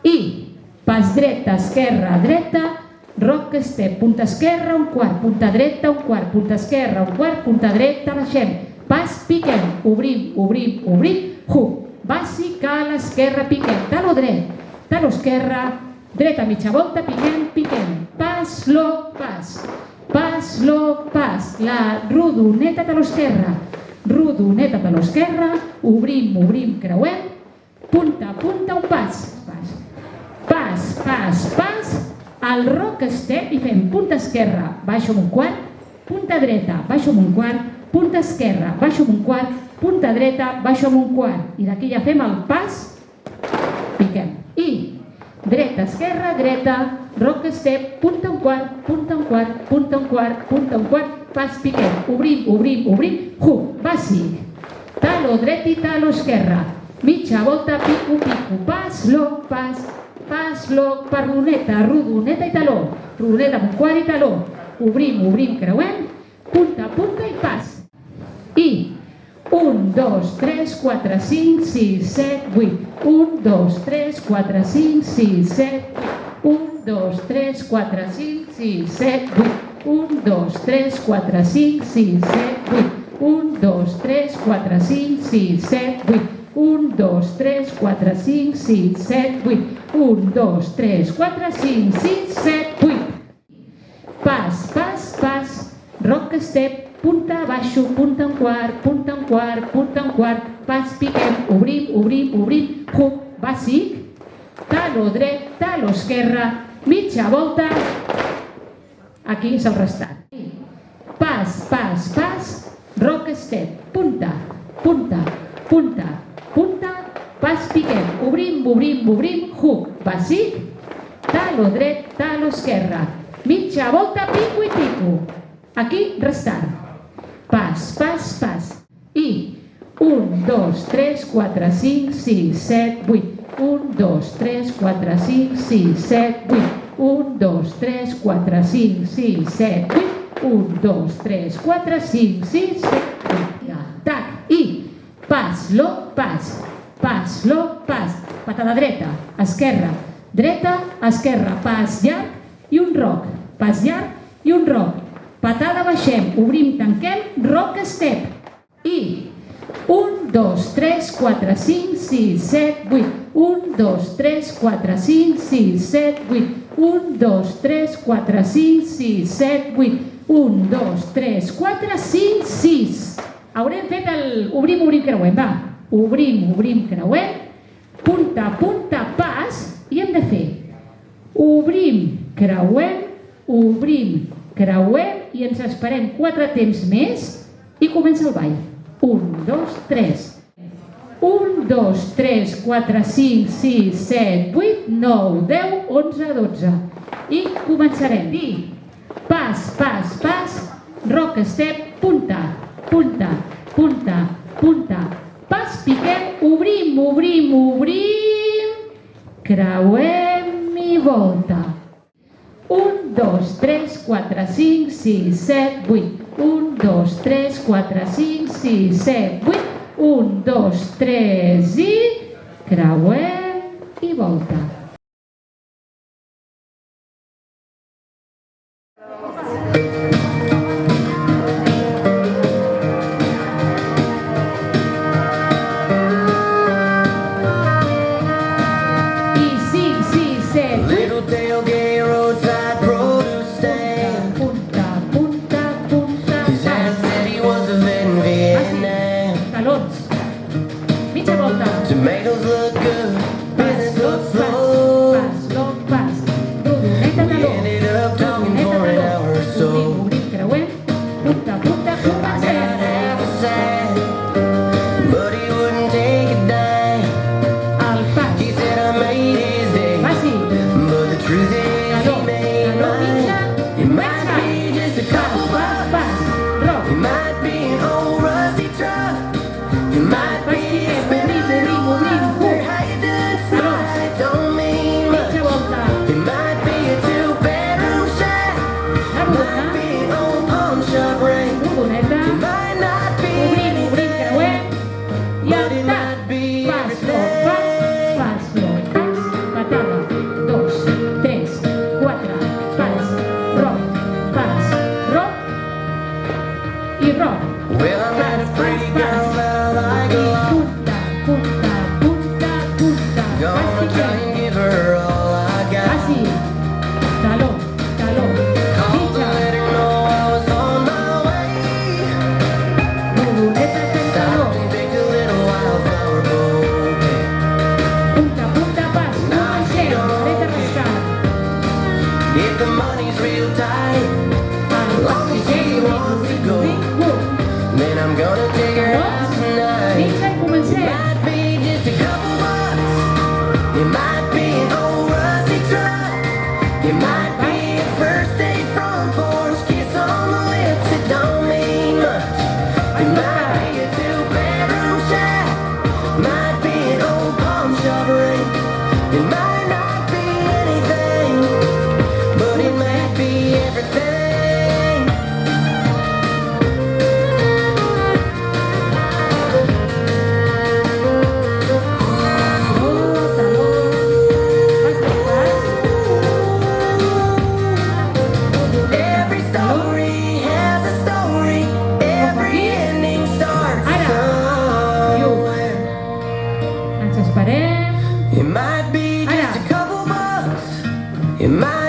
I, pas dreta, esquerra, dreta, rock step, punta esquerra, un quart, punta dreta, un quart, punta esquerra, un quart, punta dreta, baixem, pas, piquem, obrim, obrim, obrim, hook, bàsic a l'esquerra, piquem, taló dret, taló esquerra, dreta mitja volta, piquem, piquem, pas, lock, pas, pas, lock, pas, la rodoneta taló esquerra, rodoneta taló esquerra, obrim, obrim, creuem, punta, punta, un pas, pas, pas, pas, pas, al rock step i fem punta esquerra, baixo amb un quart, punta dreta, baixo amb un quart, punta esquerra, baixo amb un quart, punta dreta, baixo amb un quart. I d'aquí ja fem el pas, piquem. I dreta, esquerra, dreta, rock step, punta un quart, punta un quart, punta un quart, punta un quart, pas, piquem. Obrim, obrim, obrim, hook, bàsic. Taló dret i taló esquerra. Mitja volta, pico, pico, pas, lock, pas, lock, per rodoneta, rodoneta i taló, rodoneta amb un quart i taló, obrim, obrim, creuem, punta, punta i pas. I 1, 2, 3, 4, 5, 6, 7, 8, 1, 2, 3, 4, 5, 6, 7, 1, 2, 3, 4, 5, 6, 7, 8, 1, 2, 3, 4, 5, 6, 7, 8, 1, 2, 3, 4, 5, 6, 7, 8, 1, 2, 3, 4, 5, 6, 7, 8, 1, 2, 3, 4, 5, 6, 7, 8. Pas, pas, pas, rock step, punta baixo, punta un quart, punta un quart, punta un quart, pas, piquem, obrim, obrim, obrim, hook, bàsic, taló dret, taló esquerra, mitja volta, aquí és el restant. Pas, pas, pas, rock step, punta, punta, punta, punta, pas, piquem, obrim, obrim, obrim, hook, bàsic, taló dret, taló esquerra, mitja volta, pico i pico. Aquí, restant. Pas, pas, pas. I 1, 2, 3, 4, 5, 6, 7, 8. 1, 2, 3, 4, 5, 6, 7, 8. 1, 2, 3, 4, 5, 6, 7, 8. 1, 2, 3, 4, 5, 6, 7, 8. Tac. I pas, lock, pas. Pas, lock, pas. Patada dreta, esquerra, dreta, esquerra. Pas llarg i un rock. Pas llarg i un rock. Patada, baixem, obrim, tanquem, rock step. I 1, 2, 3, 4, 5, 6, 7, 8. 1, 2, 3, 4, 5, 6, 7, 8. 1, 2, 3, 4, 5, 6, 7, 8. 1, 2, 3, 4, 5, 6. Haurem fet el obrim, obrim, creuem, va. Obrim, obrim, creuem. Punta, punta, pas. I hem de fer obrim, creuem, obrim, creuem i ens esperem 4 temps més i comença el ball. 1, 2, 3. 1, 2, 3, 4, 5, 6, 7, 8, 9, 10, 11, 12. I començarem. I pas, pas, pas, rock step, punta, punta, punta, punta, pas, piquem, obrim, obrim, obrim, creuem i volta. 1, 2, 3, 4, 5, 6, 7, 8. 1, 2, 3, 4, 5, 6, 7, 8. 1, 2, 3 i creuem i volta. Tomatoes look good, business looks slow. We ended up talking for an hour or so. I got half a sack, but he wouldn't take a dime. He said I made his day, but the truth is he made mine. It might be just a couple bucks, it might be an old rusty truck, it might be a spinning patada. in my